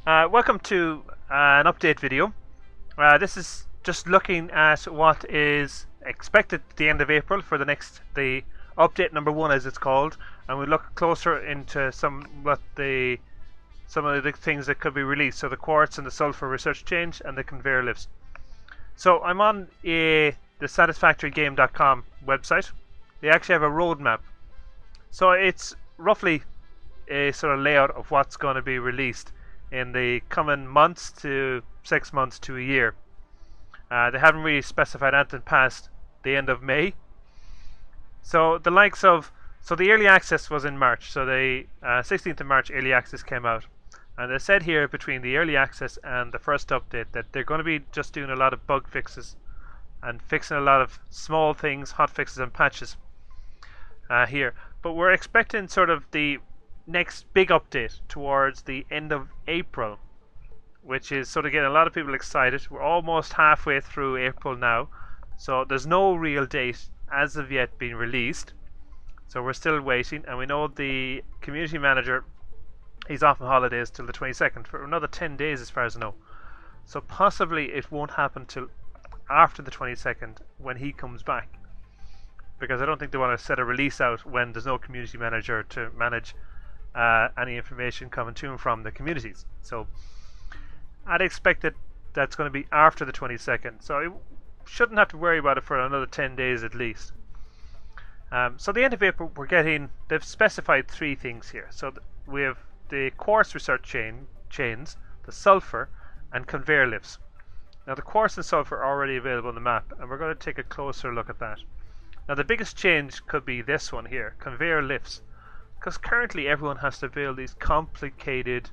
Welcome to an update video. This is just looking at what is expected at the end of April for the update number 1 as it's called, and we look closer into some of the things that could be released. So the quartz and the sulfur research change and the conveyor lifts. So I'm on the satisfactorygame.com website. They actually have a roadmap. So it's roughly a sort of layout of what's going to be released in the coming months to 6 months to a year. They haven't really specified anything past the end of May. So the early access was in March. So the 16th of March early access came out. And they said here between the early access and the first update that they're going to be just doing a lot of bug fixes and fixing a lot of small things, hot fixes and patches here. But we're expecting sort of the next big update towards the end of April, which is sort of getting a lot of people excited. We're almost halfway through April now, so there's no real date as of yet being released, so we're still waiting. And we know the community manager, he's off on holidays till the 22nd for another 10 days as far as I know, so possibly it won't happen till after the 22nd when he comes back, because I don't think they want to set a release out when there's no community manager to manage any information coming to and from the communities. So I'd expect that that's going to be after the 22nd, so you shouldn't have to worry about it for another 10 days at least. So the end of April, they've specified 3 things here. So we have the quartz research chains, the sulfur, and conveyor lifts. Now the quartz and sulfur are already available on the map, and we're going to take a closer look at that. Now the biggest change could be this one here, conveyor lifts, because currently everyone has to build these complicated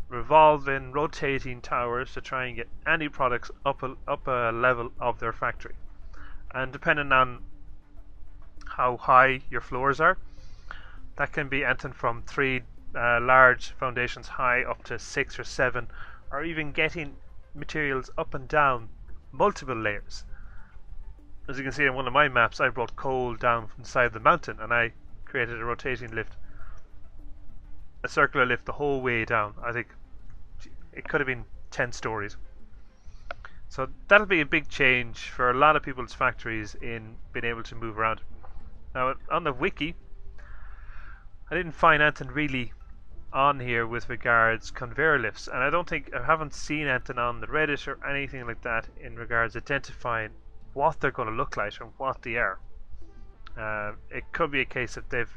revolving, rotating towers to try and get any products up a level of their factory. And depending on how high your floors are, that can be anything from 3 large foundations high up to 6 or 7, or even getting materials up and down multiple layers. As you can see on one of my maps, I brought coal down from the side of the mountain and I created a rotating lift, a circular lift the whole way down. I think it could have been 10 stories. So that'll be a big change for a lot of people's factories in being able to move around. Now on the wiki, I didn't find anything really on here with regards conveyor lifts, and I haven't seen anything on the Reddit or anything like that in regards identifying what they're going to look like and what they are. It could be a case that they've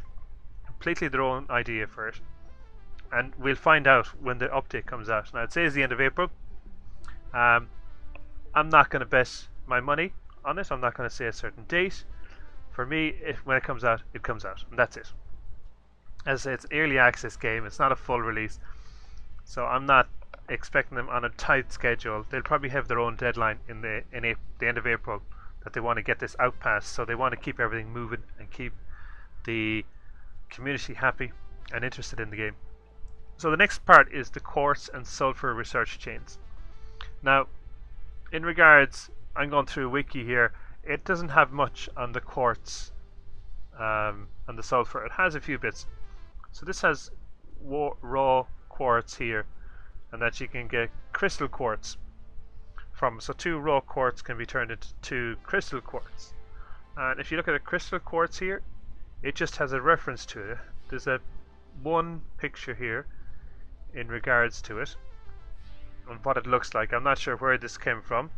completely their own idea for it, and we'll find out when the update comes out. Now it says the end of April. I'm not going to bet my money on it. I'm not going to say a certain date. For me, when it comes out, it comes out, and that's it. As I say, it's an early access game. It's not a full release, so I'm not expecting them on a tight schedule. They'll probably have their own deadline in the end of April that they want to get this out past. So they want to keep everything moving and keep the community happy and interested in the game. So the next part is the quartz and sulfur research chains. Now, in regards, I'm going through a wiki here. It doesn't have much on the quartz and the sulfur. It has a few bits. So this has raw quartz here, and that you can get crystal quartz from. So 2 raw quartz can be turned into 2 crystal quartz. And if you look at a crystal quartz here, it just has a reference to it. There's one picture here in regards to it and what it looks like. I'm not sure where this came from.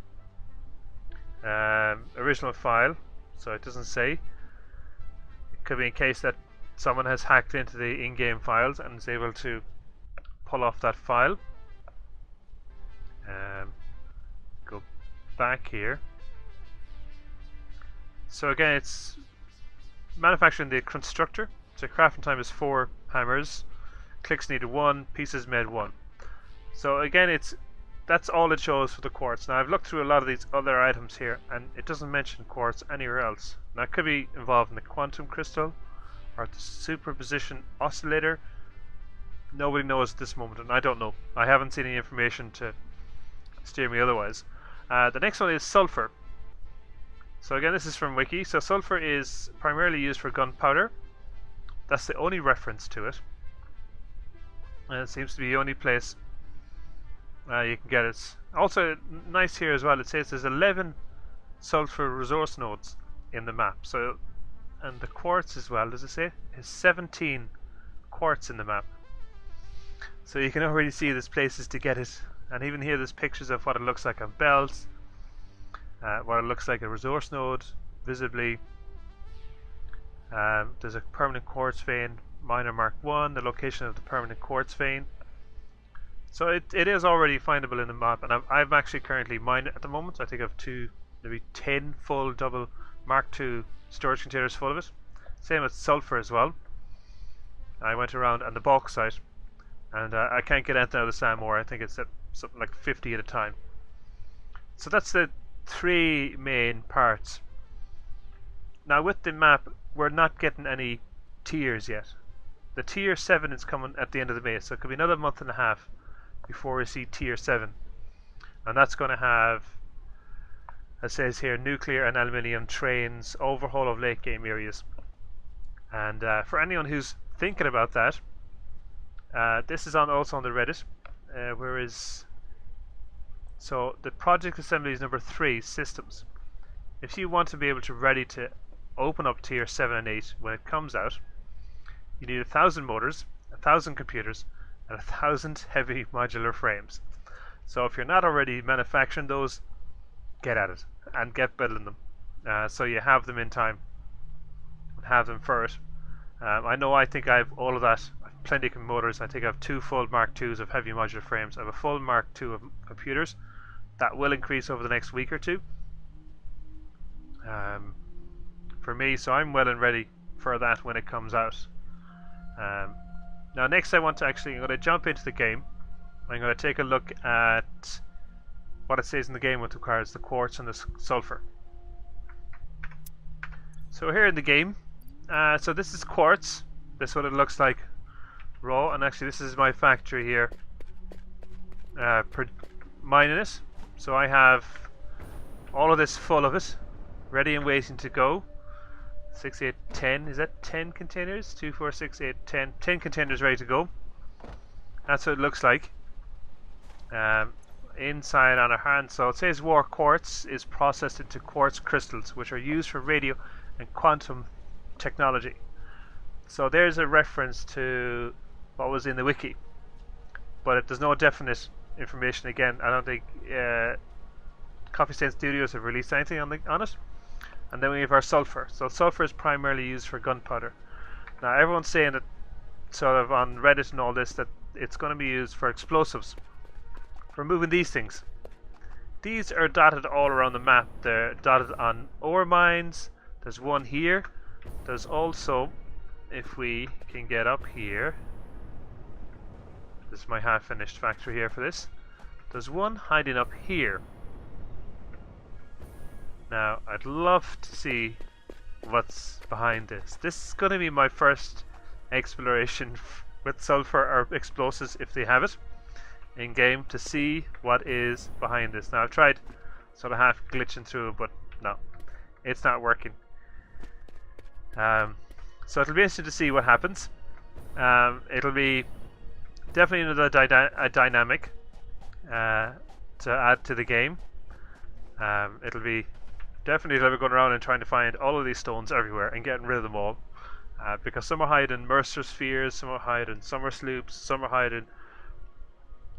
Original file, so it doesn't say. It could be in case that someone has hacked into the in-game files and is able to pull off that file. Go back here. So again, it's manufacturing the constructor. So crafting time is 4 hammers, clicks needed 1, pieces made 1. So again, that's all it shows for the quartz. Now I've looked through a lot of these other items here, and it doesn't mention quartz anywhere else. Now it could be involved in the quantum crystal or the superposition oscillator. Nobody knows at this moment, and I don't know. I haven't seen any information to steer me otherwise. The next one is sulfur. So again, this is from Wiki. So sulfur is primarily used for gunpowder. That's the only reference to it. And it seems to be the only place You can get it. Also, nice here as well, it says there's 11 sulfur resource nodes in the map. So, and the quartz as well, does it say? There's 17 quartz in the map. So you can already see there's places to get it. And even here there's pictures of what it looks like on belts, what it looks like a resource node, visibly. There's a permanent quartz vein, miner mark 1, the location of the permanent quartz vein. So it is already findable in the map, and I'm actually currently mining it at the moment. I think I have maybe 10 full double Mark II storage containers full of it. Same with sulfur as well. I went around on the bauxite, and I can't get anything out of the sand ore. I think it's at something like 50 at a time. So that's the 3 main parts. Now with the map, we're not getting any tiers yet. The tier 7 is coming at the end of the May, so it could be another month and a half before we see tier 7. And that's going to have, as it says here, nuclear and aluminium trains, overhaul of late game areas. And for anyone who's thinking about that, this is also on the Reddit. So the project assembly is number 3, systems. If you want to be able to ready to open up tier 7 and 8 when it comes out, you need 1,000 motors, 1,000 computers, and 1,000 heavy modular frames. So if you're not already manufacturing those, get at it and get building them, so you have them in time and have them for it. I think I have all of that. I have plenty of motors. I think I have 2 full Mark IIs of heavy modular frames. I have a full Mark II of computers. That will increase over the next week or two for me, so I'm well and ready for that when it comes out. Now next I'm going to jump into the game. I'm going to take a look at what it says in the game what requires the quartz and the sulfur. So here in the game, so this is quartz. This is what it looks like raw, and actually this is my factory here mining it. So I have all of this full of it, ready and waiting to go. 6, 8, 10, is that 10 containers? 2, 4, 6, 8, 10. 10 containers ready to go. That's what it looks like. Inside on our hand, so it says war quartz is processed into quartz crystals, which are used for radio and quantum technology. So there's a reference to what was in the wiki, but there's no definite information. Again, I don't think Coffee Stain Studios have released anything on it. And then we have our sulfur. So sulfur is primarily used for gunpowder. Now everyone's saying that, sort of on Reddit and all this, that it's going to be used for explosives, for moving these things. These are dotted all around the map. They're dotted on ore mines. There's one here. There's also, if we can get up here, this is my half-finished factory here for this. There's one hiding up here. Now, I'd love to see what's behind this. This is going to be my first exploration with sulfur or explosives, if they have it in game, to see what is behind this. Now, I've tried sort of half glitching through it, but no, it's not working. So it'll be interesting to see what happens. It'll be definitely another dynamic to add to the game. It'll be definitely going around and trying to find all of these stones everywhere and getting rid of them all, because some are hiding Mercer spheres, some are hiding summer sloops, some are hiding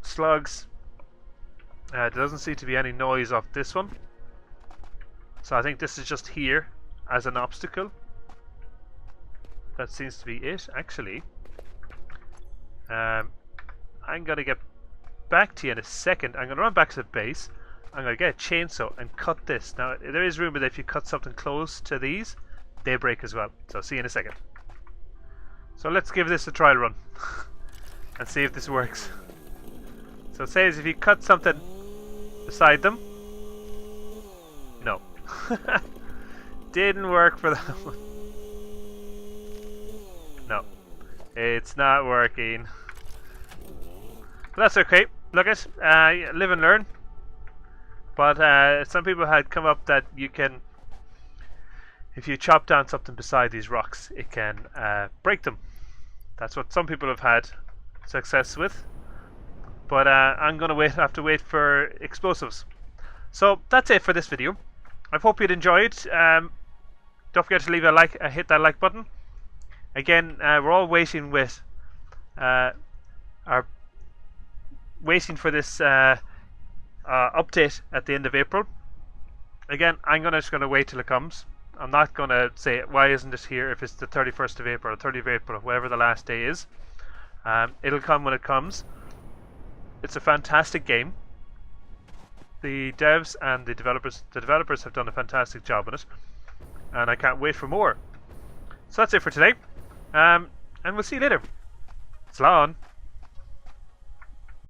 slugs. There doesn't seem to be any noise off this one, so I think this is just here as an obstacle. That seems to be it, actually. I'm going to get back to you in a second. I'm going to run back to the base. I'm going to get a chainsaw and cut this. Now, there is rumour that if you cut something close to these, they break as well. So, see you in a second. So, let's give this a trial run and see if this works. So, it says if you cut something beside them. No. Didn't work for that one. No. It's not working. But that's okay. Look at live and learn. But some people had come up that you can, if you chop down something beside these rocks, it can break them. That's what some people have had success with. but I'm gonna have to wait for explosives. So that's it for this video. I hope you'd enjoyed. Don't forget to leave a like, hit that like button. Again, we're all waiting with waiting for this update at the end of April. Again, I'm just gonna wait till it comes. I'm not gonna say why isn't it here if it's the 31st of April or 30th of April, whatever the last day is. It'll come when it comes. It's a fantastic game. The devs and the developers have done a fantastic job on it, and I can't wait for more. So that's it for today, and we'll see you later. Slán.